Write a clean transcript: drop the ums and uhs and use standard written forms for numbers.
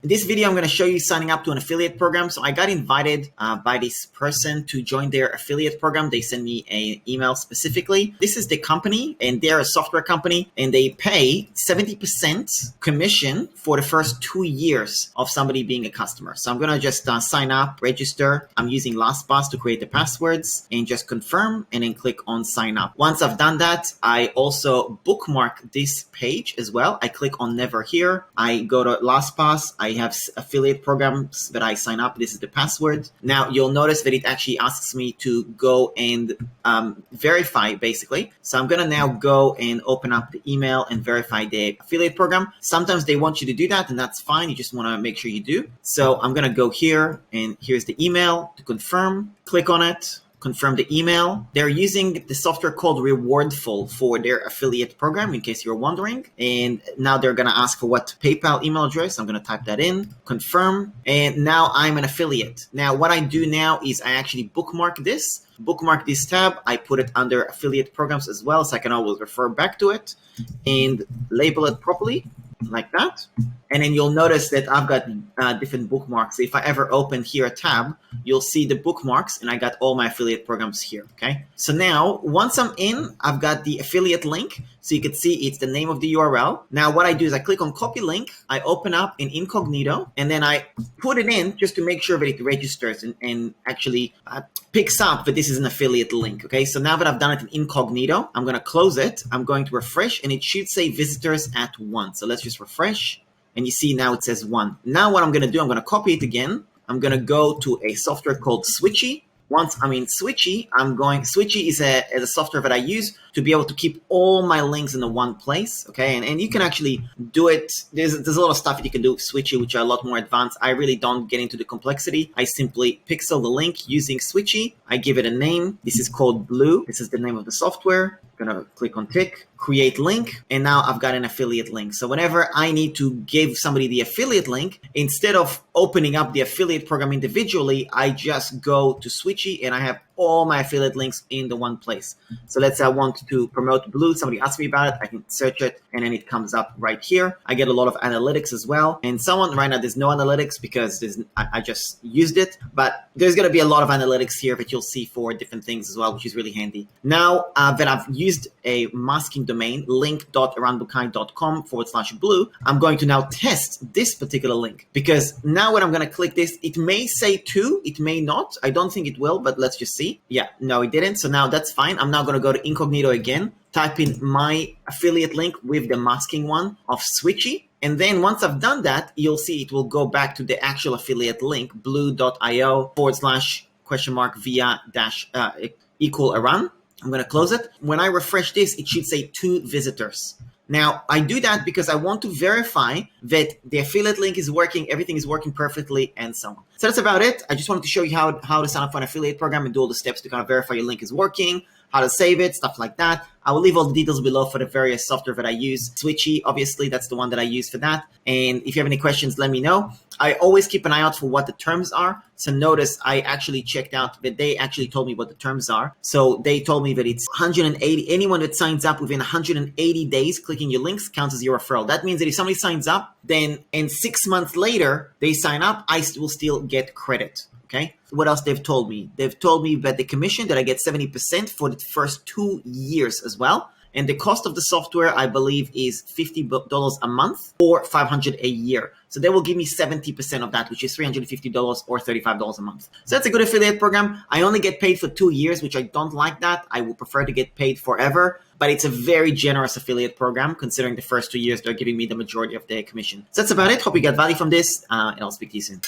In this video, I'm going to show you signing up to an affiliate program. So I got invited by this person to join their affiliate program. They sent me an email specifically. This is the company, and they're a software company, and they pay 70% commission for the first 2 years of somebody being a customer. So I'm going to just sign up, register. I'm using LastPass to create the passwords and just confirm and then click on sign up. Once I've done that, I also bookmark this page as well. I click on never here. I go to LastPass. I have affiliate programs that I sign up. This is the password. Now you'll notice that it actually asks me to go and verify basically. So I'm going to now go and open up the email and verify the affiliate program. Sometimes they want you to do that, and that's fine. You just want to make sure you do. So I'm going to go here, and here's the email to confirm. Click on it. Confirm the email. They're using the software called Rewardful for their affiliate program, in case you're wondering. And now they're going to ask for what PayPal email address. I'm going to type that in, confirm. And now I'm an affiliate. Now what I do now is I actually bookmark this tab. I put it under affiliate programs as well, so I can always refer back to it and label it properly like that. And then you'll notice that I've got different bookmarks. If I ever open here a tab, you'll see the bookmarks, and I got all my affiliate programs here, okay? So now, once I'm in, I've got the affiliate link. So you can see it's the name of the URL. Now what I do is I click on copy link, I open up in incognito, and then I put it in just to make sure that it registers and actually picks up that this is an affiliate link, okay? So now that I've done it in incognito, I'm gonna close it, I'm going to refresh, and it should say visitors at 1. So let's just refresh. And you see now it says 1. Now what I'm going to do, I'm going to copy it again. I'm going to go to a software called Switchy. Once I'm in Switchy, Switchy is a software that I use to be able to keep all my links in the one place, okay? And you can actually do it. There's a lot of stuff that you can do with Switchy, which are a lot more advanced. I really don't get into the complexity. I simply pixel the link using Switchy. I give it a name. This is called Blue. This is the name of the software. I'm gonna click on tick, create link, and now I've got an affiliate link. So whenever I need to give somebody the affiliate link, instead of opening up the affiliate program individually, I just go to Switchy and I have all my affiliate links in the one place. So let's say I want to promote Blue. Somebody asks me about it. I can search it, and then it comes up right here. I get a lot of analytics as well. And right now, there's no analytics because I just used it. But there's going to be a lot of analytics here that you'll see for different things as well, which is really handy. Now that I've used a masking domain, link.eranbukai.com/blue, I'm going to now test this particular link, because now when I'm going to click this, it may say 2, it may not. I don't think it will, but let's just see. Yeah, no, it didn't. So now that's fine. I'm now going to go to incognito again, type in my affiliate link with the masking one of Switchy. And then once I've done that, you'll see it will go back to the actual affiliate link, blue.io/via-equal-Eran. I'm going to close it. When I refresh this, it should say 2 visitors. Now, I do that because I want to verify that the affiliate link is working, everything is working perfectly, and so on. So that's about it. I just wanted to show you how to sign up for an affiliate program and do all the steps to kind of verify your link is working, how to save it, stuff like that. I will leave all the details below for the various software that I use. Switchy, obviously, that's the one that I use for that. And if you have any questions, let me know. I always keep an eye out for what the terms are. So notice I actually checked out that they actually told me what the terms are. So they told me that it's 180. Anyone that signs up within 180 days clicking your links counts as your referral. That means that if somebody signs up, then and 6 months later they sign up, I will still get credit. Okay. What else they've told me? They've told me that the commission that I get 70% for the first 2 years as well. And the cost of the software, I believe, is $50 a month or $500 a year. So they will give me 70% of that, which is $350 or $35 a month. So that's a good affiliate program. I only get paid for 2 years, which I don't like that. I would prefer to get paid forever. But it's a very generous affiliate program, considering the first 2 years they're giving me the majority of their commission. So that's about it. Hope you got value from this, and I'll speak to you soon.